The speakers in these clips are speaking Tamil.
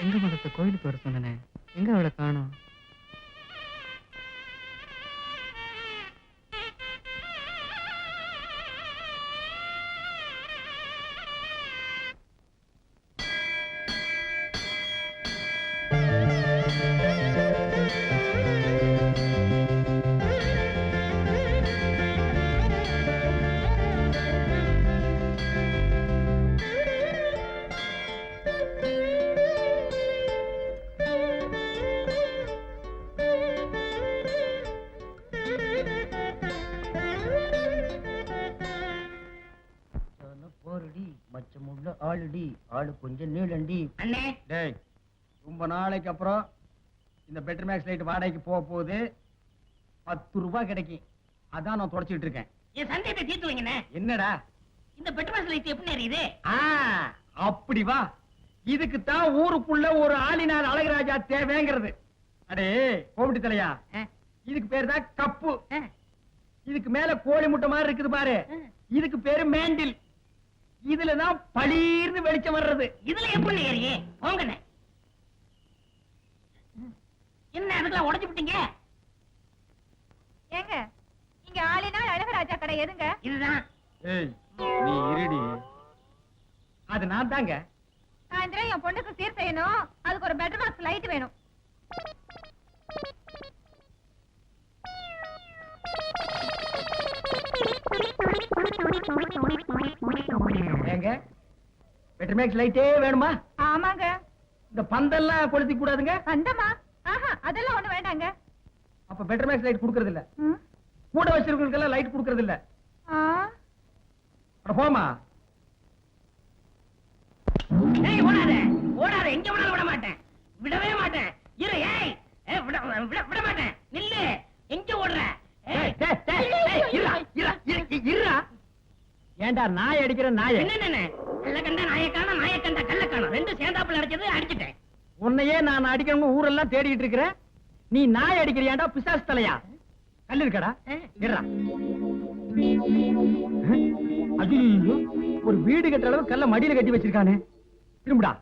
எங்க மதத்தை கோயிலுக்கு வர சொன்னனே, எங்க அவளை காணோம்? ஆளுடி ஆளு கொஞ்சம் நீளண்டி. அண்ணே டேய், ரொம்ப நாளைக்கு அப்புறம் இந்த பெட்டர் மேக்ஸ் லைட் வாடகைக்கு போக போகுது. 10 ரூபாய் கிடைக்கும். அதான் நான் தொடச்சிட்டு இருக்கேன். என் சந்தேகத்தை தீர்த்து வைங்கண்ணே. என்னடா இந்த பெட்ரோல் லைட் எப்படி எரியுது? அப்படி வா. இதுக்கு தான் ஊருக்குள்ள ஒரு ஆளினார் அழகராஜா தேவைங்கிறது. அடே கோவிட்டு தலையா, இதுக்கு பேரு தான் கப்பு. இதுக்கு மேல கோழி முட்டை மாதிரி இருக்குது பாரு, இதுக்கு பேரு மேண்டில். இதுலதான் பளீர்னு வெளிச்சம் வர்றது. இதுல எப்படி ஏறியே போங்கண்ணே. என்ன அதுக்கெல்லாம் உடைச்சு விட்டீங்க? ஏங்க இங்க ஆளினால் அழகராஜா கடை எதுங்க? இதுதான். ஏய் நீ இருடி. அது நான் தாங்க. சாயந்தரம் என் பொண்ணுக்கு சீர் செய்யணும், அதுக்கு ஒரு பெட்ரூம் பாக்ஸ் லைட் வேணும். ஏங்க பெட்டர் மேக்ஸ் லைட்டே வேணுமா? ஆமாங்க. இந்த பந்தெல்லாம் கொளுத்தி கூடாதுங்க. பந்தமா? அதெல்லாம் ஒண்ணு வேண்டாங்க. அப்ப பெட்டர் மேக்ஸ் லைட் குடுக்கறது இல்ல. கூட வச்சிருக்கவங்களுக்கெல்லாம் லைட் குடுக்கறது இல்ல. போமா. ஏய் ஓடாத ஓடாத, எங்க வேணாலும் விட மாட்டேன், விடவே மாட்டேன். இரு. ஏய் விட மாட்டேன், நில்லு. எங்க ஓடுற? ஏண்டா நாய் அடிக்கிற நாய? என்ன கல்ல கண்ட நாயக்கான நாயக்கண்ட கல்லக்கான ரெண்டு சேர்ந்தாப்புல அடிச்சது அடிச்சிட்டேன். உன்னையே நான் அடிக்கணும் ஊரெல்லாம் தேடிட்டு இருக்கிறேன். நீ நாய் அடிக்கிறியாண்டா பிசாசு தலையா? கல்லு இருக்கடா. ஐயோ, ஒரு வீடு கட்டுற அளவு கல்ல மடியில கட்டி வச்சிருக்கானே. திரும்புடா.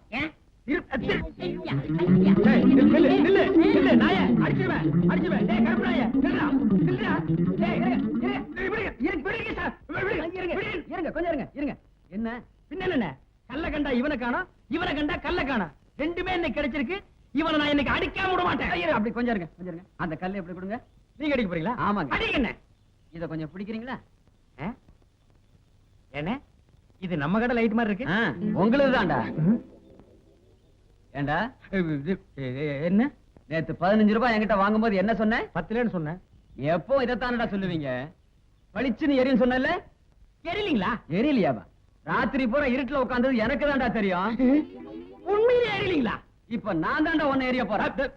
என்ன பின்ன கல்ல கண்டா இவனை காணோம், இவனை கண்டா கல்ல காணோம். ரெண்டுமே இன்னைக்கு கிடைச்சிருக்கு. இவனை நான் இன்னைக்கு அடிக்காம விட மாட்டேன். அப்படி கொஞ்சம் இருங்க, கொஞ்சம் இருங்க. அந்த கல்லை எப்படி கொடுங்க. நீங்க அடிக்க போறீங்களா? ஆமாங்க. அடிக்கண்ணே. இத கொஞ்சம் பிடிக்கிறீங்களா? என்ன இது நம்ம கடை லைட் மாதிரி இருக்கு? உங்களுக்கு தான்டா. ஏண்டா என்ன நேத்து 15 ரூபாய் என்கிட்ட வாங்கும்போது என்ன சொன்ன? 10 சொன்னேன். எப்போ இதைத்தானடா சொல்லுவீங்க? பளிச்சுன்னு எரியும் சொன்னல, எரியலீங்களா? எரியலையாவா? ராத்திரி பூரா இருட்டுல உட்கார்ந்தது எனக்கு தான்டா தெரியும். உண்மையிலே எரியலீங்களா? இப்ப நான் தான்டா உன்னை எரிய போறேன்.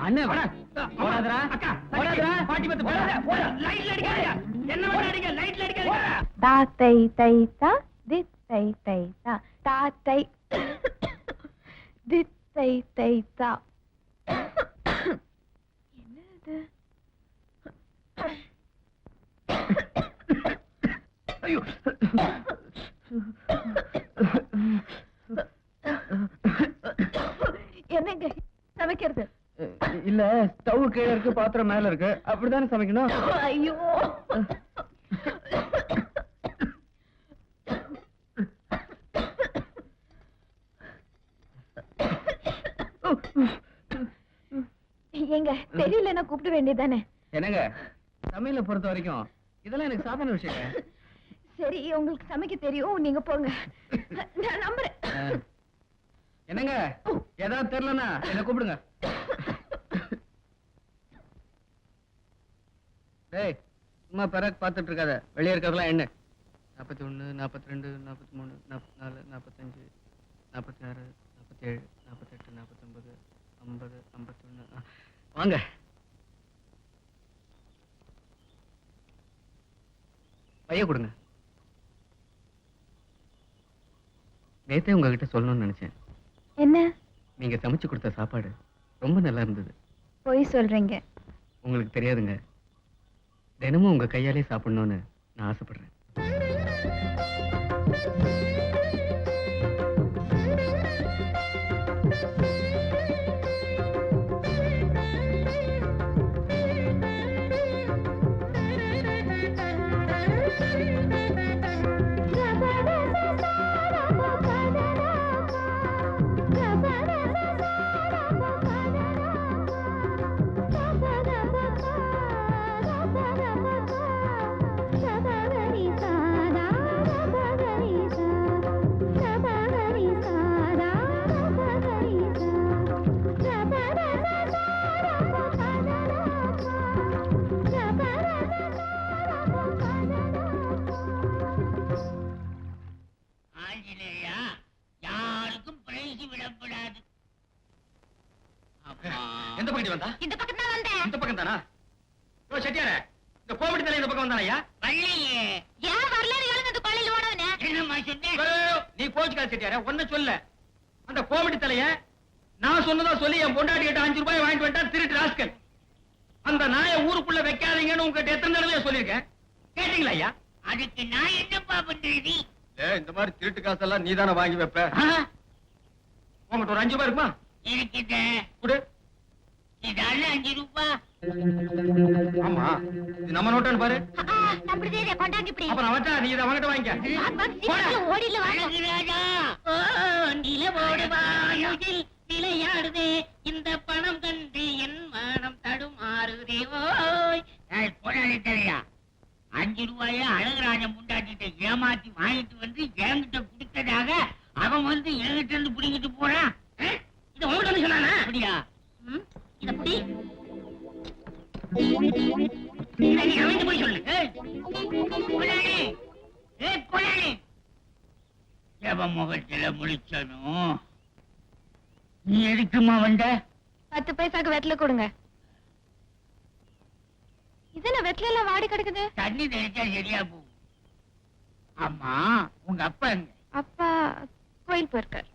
அண்ணே போடாதடா. அக்கா போடாதடா. பாட்டி பத்து போடாத. போடா. லைட்ல அடிக்காதயா. என்ன வேணா அடிங்க, லைட்ல அடிக்காதீங்க. தாத்தை தைத்தா தித்தை தைத்தா தாத்தை தித்தை தைத்தா. என்னது? ஐயோ என்னங்க சமைக்கிறது? இல்ல, ஸ்டவ் கீழே இருக்கு, பாத்திரம் மேல இருக்கு. அப்படித்தானே சமைக்கணும். ஐயோ ஏங்க தெரியலன்னா கூப்பிட வேண்டியதானே? என்னங்க சமையல பொறுத்த வரைக்கும் இதெல்லாம் எனக்கு சாதாரண விஷயம். சரி, உங்களுக்கு சமைக்க தெரியும், நீங்க போங்க. நான் நம்புறேன். என்னங்க ஏதாவது தெரியலன்னா என்ன கூப்பிடுங்க. டேய் சும்மா பிறகு பார்த்துட்டு இருக்காத, வெளியே இருக்கிறதெல்லாம் என்ன? 41, 42, 43, 44, 45, 46, 47, 48, 49, 50, 51. வாங்க. பைய கொடுங்க. நேத்தே உங்ககிட்ட சொல்லணும்னு நினைச்சேன். என்ன? நீங்க சமைச்சு கொடுத்த சாப்பாடு ரொம்ப நல்லா இருந்தது. போய் சொல்றீங்க. உங்களுக்கு தெரியாதுங்க, தினமும் உங்க கையாலே சாப்பிடணும்னு நான் ஆசைப்படுறேன். ஆஞ்சநேயா, யாருக்கும் பிரைஸ் விடப்படாது. எந்த பக்கம் வந்தா? இந்த பக்கம் தான் வந்தேன். இந்த பக்கம் தானா? ஓ செட்டியாரே, இந்த கோமடி தலை இந்த பக்கம் வந்தானயா? வள்ளியே, ஏன் வரல எழுந்து அந்த கொள்ளையில ஓடவனே? என்னம்மா சொன்னேன்? நீ கோச்சுக்காத செட்டியாரே, ஒன்ன சொல்ல. அந்த கோமடி தலைய நான் சொன்னதா சொல்லி என் பொண்டாட்டி கிட்ட 5 ரூபாய் வாங்கிட்டு வந்துட்டா திருட்டு ராஸ்கல். அந்த நாயை ஊருக்குள்ள வைக்காதீங்கன்னு உங்ககிட்ட எத்தனை தடவையா சொல்லியிருக்கேன்? கேட்டீங்களா ஐயா? அதுக்கு நான் என்னப்பா பண்றது? இந்த மாதிரி திருட்டு காசெல்லாம் நீ தானே வாங்கி வைப்ப. உங்ககிட்ட ஒரு 5 ரூபாய் இருக்குமா? இருக்குது. குடு. இதால 5 ரூபாய். ஆமா, இது நம்ம நோட்டான்னு பாரு. நம்மளுதே கொண்டாங்க இப்படி. அப்புறம் அவட்டா நீ இதை அவங்கிட்ட வாங்கிக்க. ஓடில வாங்க. அழகுராஜா, ஓ நிலவோடு வாயுகில் விளையாடுதே, இந்த பணம் கண்டு என் மனம் தடுமாறுதே. ஓய் போராடி தெரியா, 5 ரூபாய அழகுராஜன் முண்டாட்டிட்ட ஏமாத்தி வாங்கிட்டு வந்து என்கிட்ட கொடுத்ததாக அவன் வந்து என்கிட்ட இருந்து புடிங்கிட்டு போறான். இத உங்கள்கிட்ட சொன்னானா? அப்படியா? இத புடி. இத நீ அவன்கிட்ட போய் சொல்லு. கொலானே, கொலானே, எவ முகத்துல முழிச்சனும். நீ எதுக்குமா வந்த? 10 பைசாக்கு வெத்தல கொடுங்க. இதென்ன வெத்தல எல்லாம் வாடி கிடக்குது? தண்ணி தெளிச்சா சரியா போகும். ஆமா, உங்க அப்பா எங்க? அப்பா கோயில் போயிருக்கார்.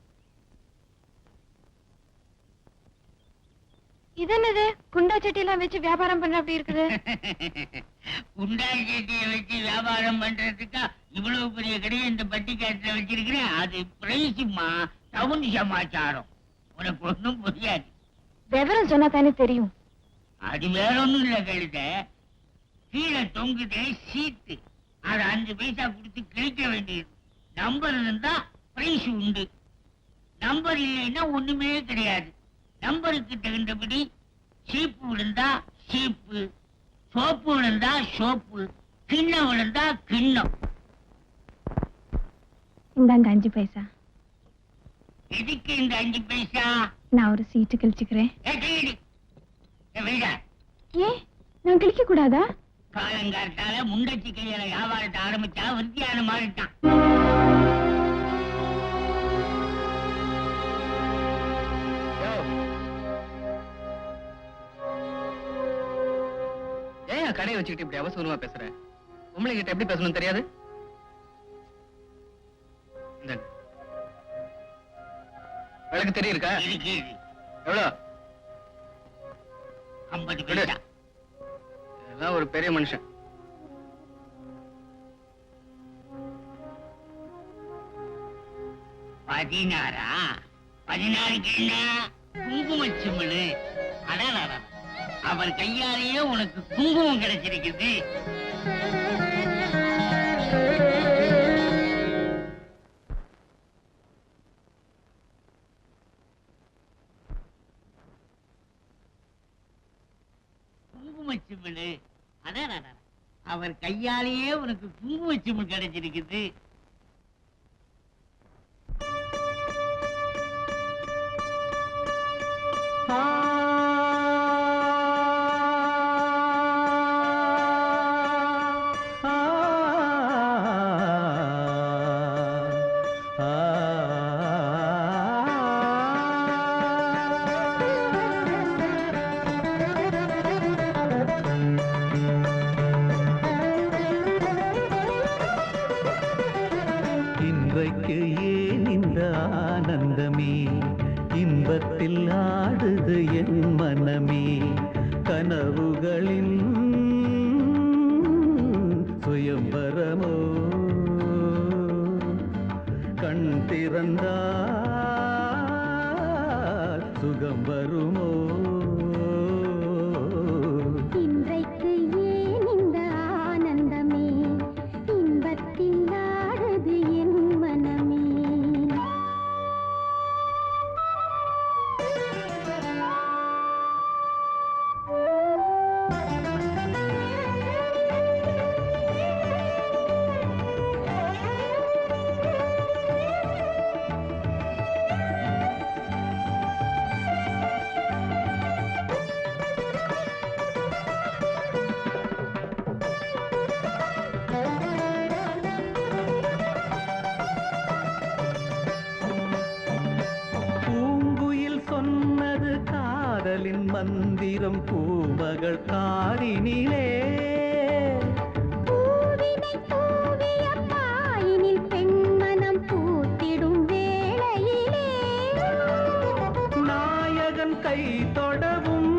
இது என்னது? குண்டா சட்டி எல்லாம் வச்சு வியாபாரம் பண்ற அப்படி இருக்குது. குண்டாய் சட்டியை வச்சு வியாபாரம் பண்றதுக்கா இவ்வளவு பெரிய கடையை இந்த பட்டிக்காட்டுல வச்சிருக்கிறேன்? அது பிரைஸ்மா, டவுன் சமாச்சாரம். உனக்கு ஒண்ணும் புரியாது. விவரம் சொன்னா தானே தெரியும். அது வேற ஒண்ணும் இல்ல கழுத. கீழே தொங்குதே சீட்டு, அது 5 பைசா கொடுத்து கிழிக்க வேண்டியது. நம்பர் இருந்தா பிரைஸ் உண்டு, நம்பர் இல்லைன்னா ஒண்ணுமே கிடையாது. நம்பருக்கு தகுந்தபடி சீப்பு விழுந்தா சீப்பு, சோப்பு விழுந்தா சோப்பு, கிண்ணம் விழுந்தா கிண்ணம். இந்தாங்க 5 பைசா. எதுக்கு இந்த 5 பைசா? நான் ஒரு சீட்டு கிழிச்சுக்கிறேன். வீடா, ஏன் நான் கிழிக்க கூடாதா? காலங்காத்தால முண்டச்சி கையில வியாபாரத்தை ஆரம்பிச்சா விருத்தியான மாறிட்டான். ஏன் கடையை வச்சுக்கிட்டு இப்படி அவசரமா பேசுற? உங்களை கிட்ட எப்படி பேசணும் தெரியாது? விளக்கு தெரியிருக்கா? எவ்வளவு? 50 பைசா. இதெல்லாம் ஒரு பெரிய மனுஷன். பதினாறா? 16 என்ன குங்குமச்சிம்மனு? அதான் அவர் கையாலேயே உனக்கு குங்குமம் கிடைச்சிருக்குது. குங்குமச்சிம்மனு, அதான் அவர் கையாலேயே உனக்கு குங்குமச்சிம்மன் கிடைச்சிருக்குது. இன்றைக்கு ஏன் இந்த ஆனந்தமே, இன்பத்தில் ஆடுது என் மனமே, கனவுகளின் சுயம்பரமோ, கண் திறந்தால் சுகம் வருமோ. இன்றைக்கு ஏன் இந்த ஆனந்தமே, மந்திரம் பூமகள் காரினிலே பூவினை தூவிய பாயினில் பெண்மனம் பூத்திடும் வேளையிலே நாயகன் கை தொடவும்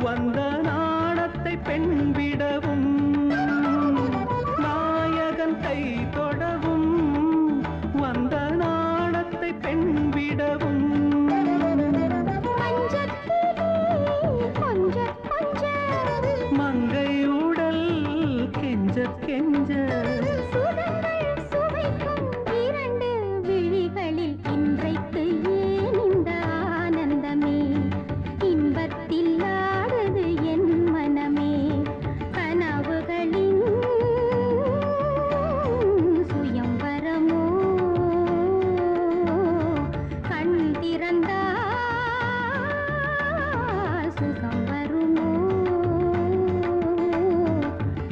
வந்த நாணத்தை பெண் விடவும் நாயகன் கை தொடவும் வந்த நாணத்தை பெண் விடவும் கொஞ்ச கொஞ்ச மங்கை உடல் கெஞ்ச கெஞ்ச சுகங்கள் சுவைக்கும் இரண்டு விழிகளில் இன்றைக்கு ஏன் இந்த ஆனந்தமே இன்பத்தில் ஆடுது என் மனமே கனவுகளின் சுயம்பரமோ கண் திறந்தால் சுகம் வருமோ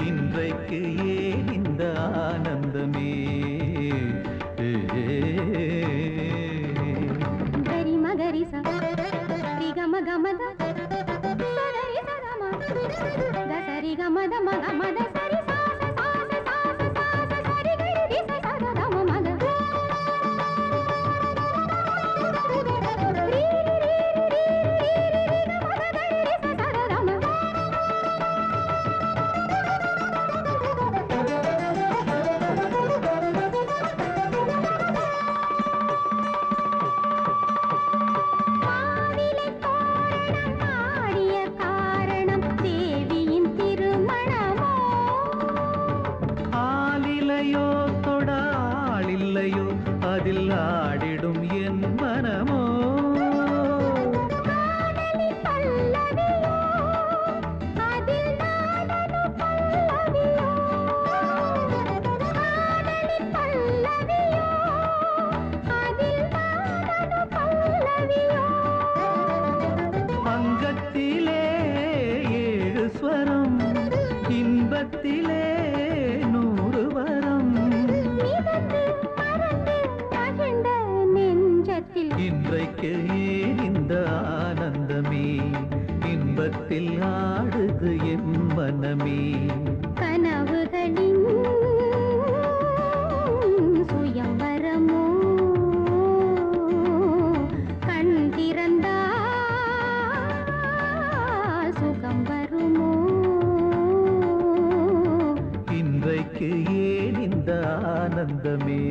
இன்றைக்கு ஏன் இந்த ஆனந்தமே ಗರಿ ಮಗರಿ ಸ ರಿ ಗ ಮ ಗ ಮ ದ ಸರಿ ಸ ಗ ಮ ದ ಸರಿ ಗ ಮ ದ ಮ ಗ ಮ ದ ಸರಿ ಸ ಸ ಸ ಸ ಸ ಸ ಸ ಸ ಸರಿ ಗ ರಿ ಸ ಸ ಗ ದ ಮ ಮ ಗ ರಿ ರಿ ರಿ ರಿ ರಿ ಗ ಮ ದ ಗ ರಿ ಸ ಸ ಗ ದ ಮ மாவிலை தோரணம் ஆடிய காரணம் தேவியின் திருமணமோ ஆலிலையோ தொடாளில்லையோ அதில் ஆடிடும் என் மனமோ காதலி பல்லவியோ அதில் நாடனு பல்லவியோ காதலி பல்லவியோ அதில் நாடனு பல்லவியோ அங்கத்திலே ஏழு ஸ்வரம் இன்பத்திலே 100 வரம் மிதந்து மறந்து மகிழ்ந்த நெஞ்சத்தில் இன்றைக்கு ஏன் இந்த ஆனந்தமே இன்பத்தில் ஆடுது என் மனமே கனவுகளின் சுயம்பரமோ கண் திறந்தால் சுகம் வருமோ இன்றைக்கு ஏன் இந்த ஆனந்தமே